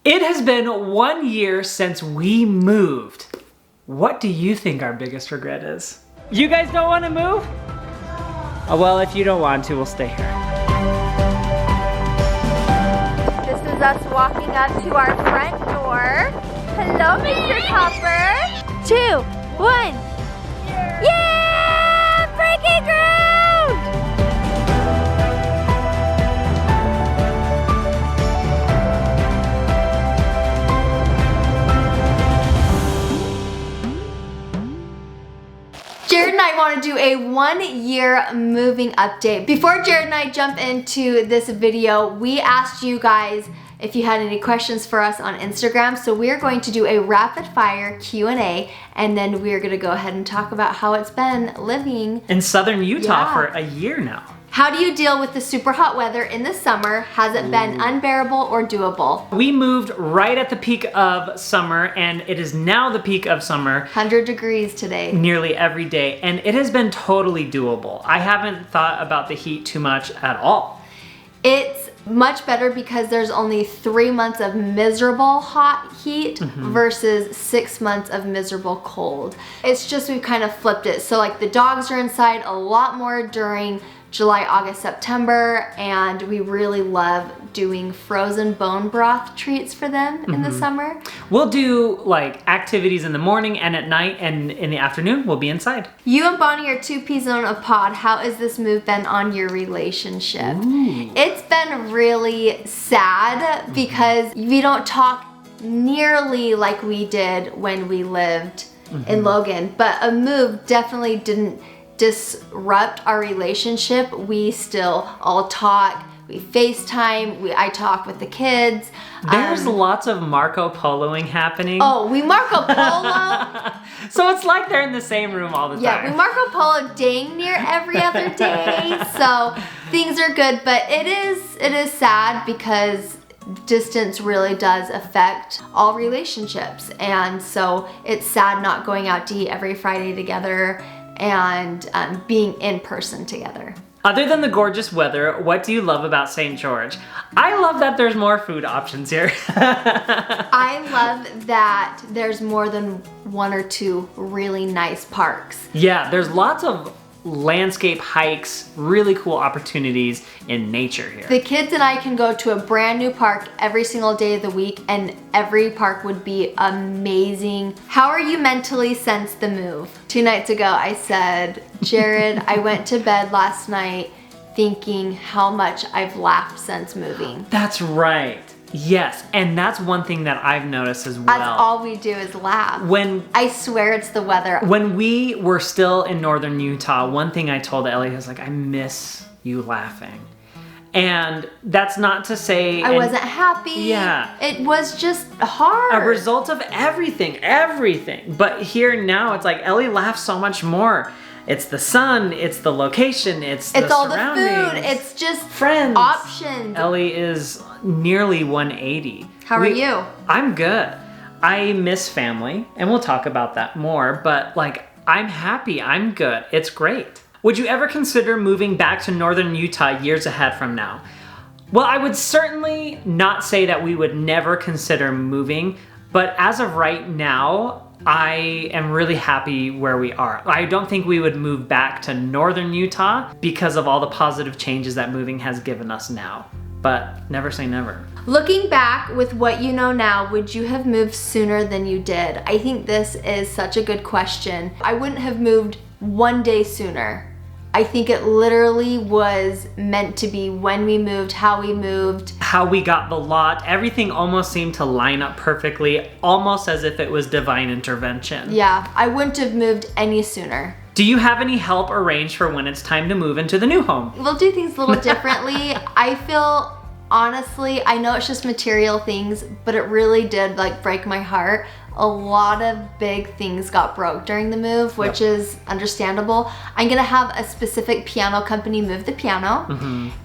It has been 1 year since we moved. What do you think our biggest regret is? You guys don't want to move? Oh, well, if you don't want to, we'll stay here. This is us walking up to our front door. Hello, Mr. Copper. 2, 1. Yeah! Breaking ground! Jared and I want to do a 1 year moving update. Before Jared and I jump into this video, we asked you guys if you had any questions for us on Instagram. So we're going to do a rapid fire Q&A, and then we're gonna go ahead and talk about how it's been living in Southern Utah for a year now. How do you deal with the super hot weather in the summer? Has it been unbearable or doable? We moved right at the peak of summer, and it is now the peak of summer. 100 degrees today. Nearly every day, and it has been totally doable. I haven't thought about the heat too much at all. It's much better because there's only 3 months of miserable hot heat versus 6 months of miserable cold. It's just we've kind of flipped it. So like the dogs are inside a lot more during July, August, September, and we really love doing frozen bone broth treats for them in the summer. We'll do like activities in the morning and at night, and in the afternoon we'll be inside. You and Bonnie are 2 peas in a pod. How has this move been on your relationship? It's been really sad because we don't talk nearly like we did when we lived in Logan, but a move definitely didn't disrupt our relationship. We still all talk, we FaceTime, I talk with the kids. There's lots of Marco Poloing happening. Oh, we Marco Polo? So it's like they're in the same room all the time. Yeah, we Marco Polo dang near every other day. So things are good, but it is sad because distance really does affect all relationships. And so it's sad not going out to eat every Friday together and being in person together. Other than the gorgeous weather, what do you love about St. George? I love that there's more food options here. I love that there's more than 1 or 2 really nice parks. Yeah, there's lots of landscape hikes, really cool opportunities in nature here. The kids and I can go to a brand new park every single day of the week, and every park would be amazing. How are you mentally since the move? 2 nights ago I said, Jared, I went to bed last night thinking how much I've laughed since moving. That's right. Yes, and that's one thing that I've noticed as well. That's all we do is laugh. I swear it's the weather. When we were still in northern Utah, one thing I told Ellie was like, I miss you laughing. And that's not to say I wasn't happy. Yeah. It was just hard. A result of everything. But here now, it's like Ellie laughs so much more. It's the sun, it's the location, it's the all surroundings. the food, it's just friends. Options. Ellie is nearly 180. How are you? I'm good. I miss family, and we'll talk about that more, but like, I'm happy, I'm good, it's great. Would you ever consider moving back to northern Utah years ahead from now? Well, I would certainly not say that we would never consider moving, but as of right now, I am really happy where we are. I don't think we would move back to northern Utah because of all the positive changes that moving has given us now. But never say never. Looking back with what you know now, would you have moved sooner than you did? I think this is such a good question. I wouldn't have moved 1 day sooner. I think it literally was meant to be when we moved, how we got the lot. Everything almost seemed to line up perfectly, almost as if it was divine intervention. Yeah, I wouldn't have moved any sooner. Do you have any help arranged for when it's time to move into the new home? We'll do things a little differently. I feel, honestly, I know it's just material things, but it really did like break my heart a lot of big things got broke during the move, which is understandable. I'm gonna have a specific piano company move the piano,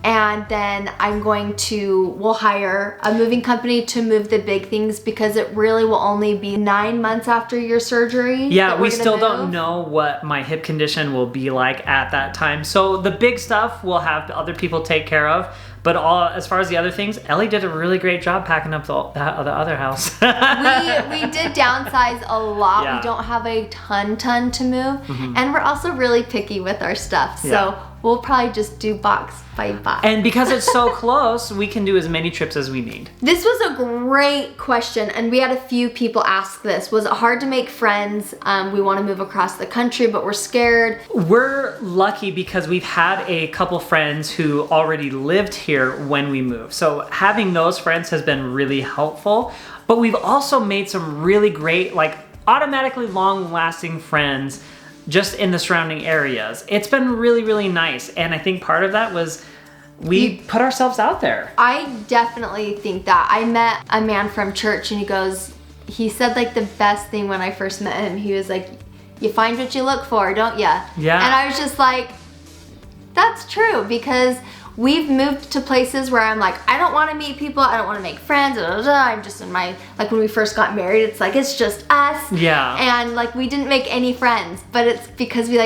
and then we'll hire a moving company to move the big things, because it really will only be 9 months after your surgery. Yeah, we still don't know what my hip condition will be like at that time. So the big stuff we'll have other people take care of. But as far as the other things, Ellie did a really great job packing up the other house. we did downsize a lot. Yeah. We don't have a ton to move. And we're also really picky with our stuff. So we'll probably just do box by box. And because it's so close, we can do as many trips as we need. This was a great question, and we had a few people ask this. Was it hard to make friends? We want to move across the country, but we're scared. We're lucky because we've had a couple friends who already lived here when we moved. So having those friends has been really helpful. But we've also made some really great, like automatically long-lasting friends just in the surrounding areas. It's been really, really nice. And I think part of that was we put ourselves out there. I definitely think that. I met a man from church, and he said like the best thing when I first met him. He was like, you find what you look for, don't ya? Yeah. And I was just like, that's true, because we've moved to places where I'm like, I don't want to meet people, I don't want to make friends, I'm just in my, like when we first got married, it's like, it's just us. Yeah. And like we didn't make any friends, but it's because we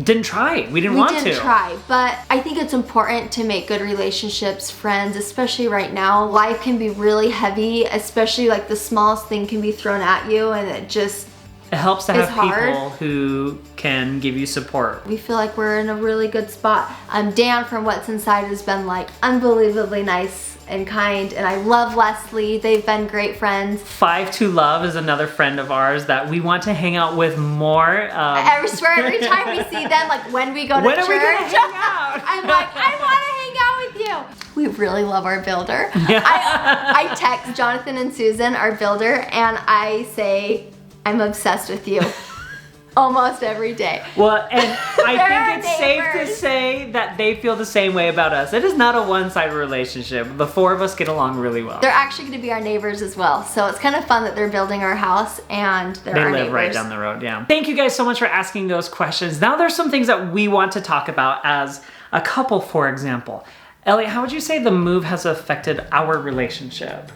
didn't try. We didn't want to. We didn't try, but I think it's important to make good relationships, friends, especially right now. Life can be really heavy, especially like the smallest thing can be thrown at you, and it helps to have hard. people who can give you support. We feel like we're in a really good spot. Dan from What's Inside has been like unbelievably nice and kind, and I love Leslie. They've been great friends. 5-2-Love is another friend of ours that we want to hang out with more. I swear every time we see them, like when we go to church, are we gonna hang out? I'm like, I want to hang out with you. We really love our builder. I text Jonathan and Susan, our builder, and I say, I'm obsessed with you. Almost every day. Well, and I think it's safe to neighbors. say that they feel the same way about us. It is not a one-sided relationship. The four of us get along really well. They're actually going to be our neighbors as well. So it's kind of fun that they're building our house and they're our neighbors. They live right down the road, yeah. Thank you guys so much for asking those questions. Now there's some things that we want to talk about as a couple, for example. Ellie, how would you say the move has affected our relationship?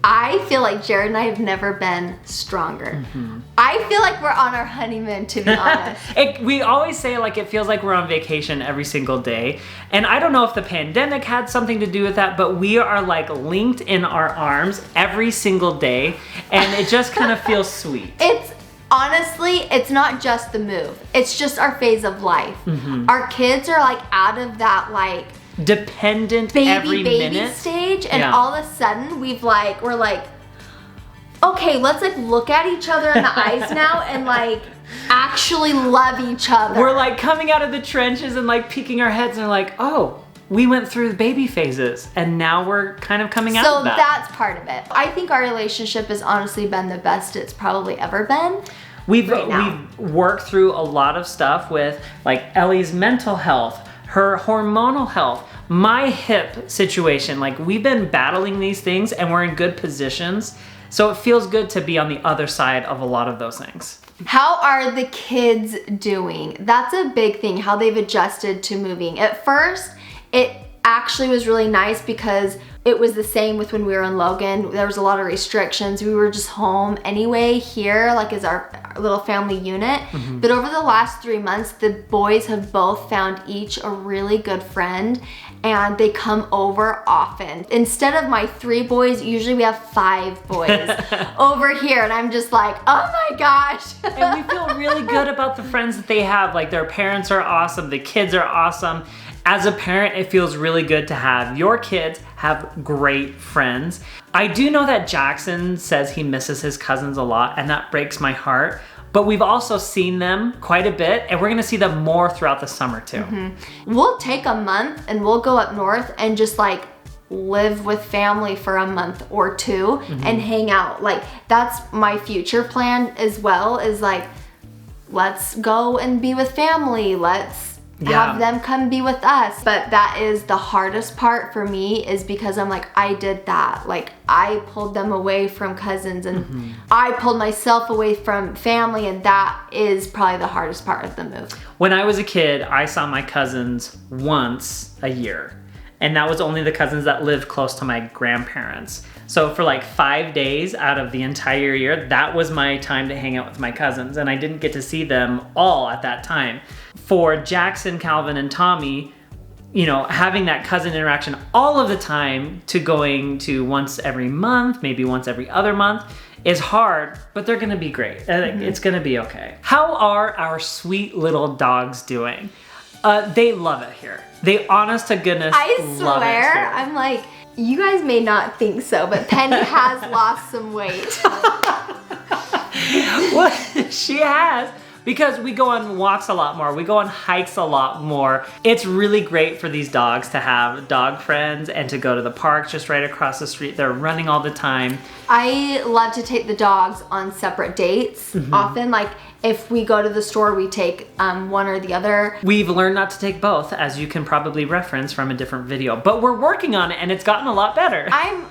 I feel like Jared and I have never been stronger. I feel like we're on our honeymoon, to be honest. We always say like it feels like we're on vacation every single day. And I don't know if the pandemic had something to do with that, but we are like linked in our arms every single day. And it just kind of feels sweet. Honestly, it's not just the move. It's just our phase of life. Our kids are like out of that like dependent baby minute stage, and all of a sudden we're like, okay, let's like look at each other in the eyes now and like actually love each other. We're like coming out of the trenches and like peeking our heads and like, oh, we went through the baby phases and now we're kind of coming out of that. So that's part of it. I think our relationship has honestly been the best it's probably ever been. We've worked through a lot of stuff with like Ellie's mental health, her hormonal health, my hip situation. Like we've been battling these things and we're in good positions. So it feels good to be on the other side of a lot of those things. How are the kids doing? That's a big thing, how they've adjusted to moving. At first, it actually was really nice because it was the same with when we were in Logan. There was a lot of restrictions. We were just home anyway here, like as our little family unit. But over the last 3 months, the boys have both found each a really good friend and they come over often. Instead of my 3 boys, usually we have 5 boys over here, and I'm just like, oh my gosh. And we feel really good about the friends that they have. Like their parents are awesome, the kids are awesome. As a parent, it feels really good to have your kids have great friends. I do know that Jackson says he misses his cousins a lot, and that breaks my heart. But we've also seen them quite a bit, and we're gonna see them more throughout the summer too. We'll take a month and we'll go up north and just like live with family for a month or 2 and hang out. Like that's my future plan as well, is like, let's go and be with family. Let's have them come be with us. But that is the hardest part for me, is because I'm like, I did that. Like, I pulled them away from cousins, and I pulled myself away from family, and that is probably the hardest part of the move. When I was a kid, I saw my cousins once a year, and that was only the cousins that lived close to my grandparents. So for like 5 days out of the entire year, that was my time to hang out with my cousins, and I didn't get to see them all at that time. For Jackson, Calvin, and Tommy, you know, having that cousin interaction all of the time to going to once every month, maybe once every other month, is hard, but they're gonna be great. It's gonna be okay. How are our sweet little dogs doing? They love it here. They, honest to goodness, I love it swear, here. I'm like, you guys may not think so, but Penny has lost some weight. Well, she has, because we go on walks a lot more. We go on hikes a lot more. It's really great for these dogs to have dog friends and to go to the park just right across the street. They're running all the time. I love to take the dogs on separate dates. Often, like, if we go to the store, we take one or the other. We've learned not to take both, as you can probably reference from a different video, but we're working on it, and it's gotten a lot better. I'm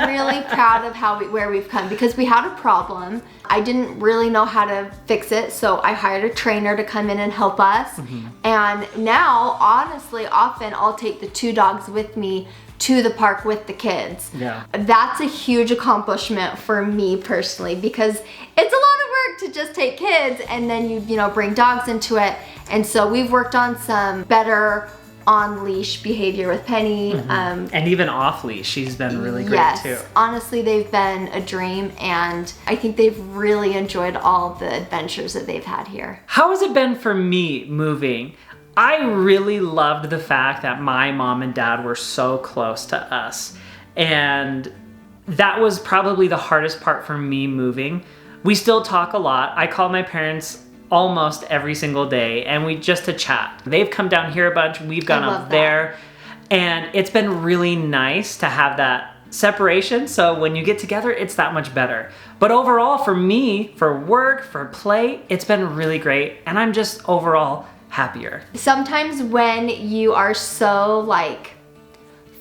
really proud of where we've come, because we had a problem. I didn't really know how to fix it, so I hired a trainer to come in and help us. And now, honestly, often I'll take the 2 dogs with me to the park with the kids. Yeah. That's a huge accomplishment for me personally, because it's a lot of work to just take kids and then you know, bring dogs into it. And so we've worked on some better on-leash behavior with Penny. And even off-leash, she's been really great too. Honestly, they've been a dream, and I think they've really enjoyed all the adventures that they've had here. How has it been for me moving? I really loved the fact that my mom and dad were so close to us. And that was probably the hardest part for me moving. We still talk a lot. I call my parents almost every single day, and we just to chat. They've come down here a bunch. We've gone up there. And it's been really nice to have that separation. So when you get together, it's that much better. But overall, for me, for work, for play, it's been really great. And I'm just overall happier. Sometimes when you are so like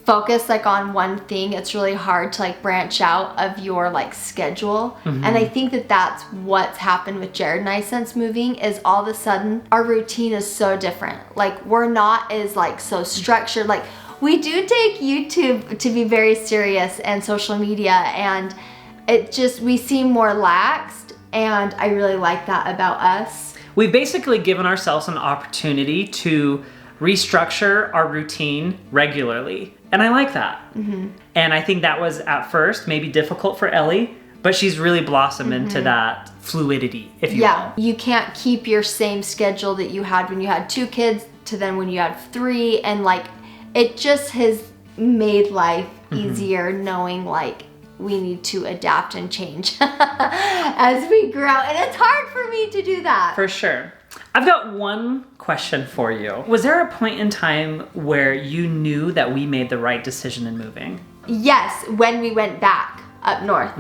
focused like on one thing, it's really hard to like branch out of your like schedule. And I think that that's what's happened with Jared and I since moving, is all of a sudden our routine is so different. Like, we're not as like so structured. Like, we do take YouTube to be very serious, and social media, and it just, we seem more laxed, and I really like that about us. We've basically given ourselves an opportunity to restructure our routine regularly. And I like that. And I think that was at first maybe difficult for Ellie, but she's really blossomed into that fluidity, if you will. You can't keep your same schedule that you had when you had 2 kids to then when you had 3. And like, it just has made life easier knowing like we need to adapt and change as we grow. And it's hard for me to do that. For sure. I've got one question for you. Was there a point in time where you knew that we made the right decision in moving? Yes, when we went back up north.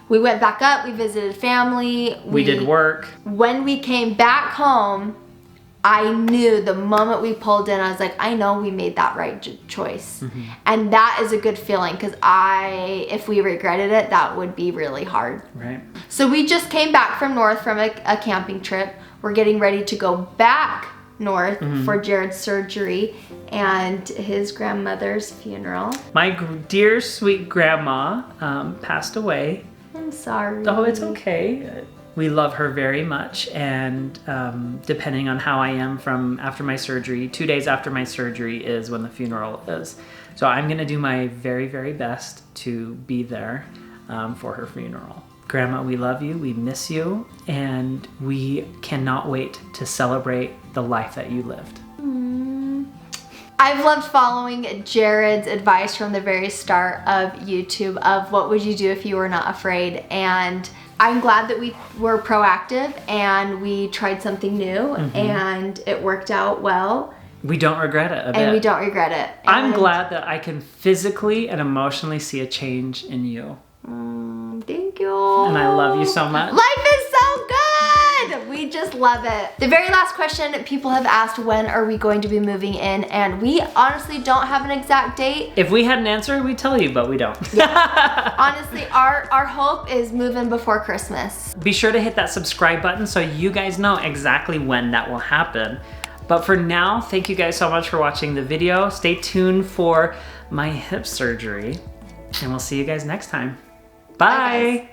We went back up, we visited family. We did work. When we came back home, I knew the moment we pulled in, I was like, I know we made that right choice. And that is a good feeling, because if we regretted it, that would be really hard. Right. So we just came back from north from a camping trip. We're getting ready to go back north for Jared's surgery and his grandmother's funeral. My dear sweet grandma passed away. I'm sorry. Oh, it's okay. We love her very much, and depending on how I am from after my surgery, 2 days after my surgery is when the funeral is. So I'm gonna do my very, very best to be there for her funeral. Grandma, we love you, we miss you, and we cannot wait to celebrate the life that you lived. I've loved following Jared's advice from the very start of YouTube of what would you do if you were not afraid, and I'm glad that we were proactive and we tried something new and it worked out well. We don't regret it a bit. And we don't regret it. I'm glad that I can physically and emotionally see a change in you. Thank you. And I love you so much. Life is so good! We We just love it. The very last question people have asked, when are we going to be moving in? And we honestly don't have an exact date. If we had an answer, we'd tell you, but we don't. Yeah. Honestly, our hope is moving before Christmas. Be sure to hit that subscribe button so you guys know exactly when that will happen. But for now, thank you guys so much for watching the video. Stay tuned for my hip surgery, and we'll see you guys next time. Bye. Bye, guys.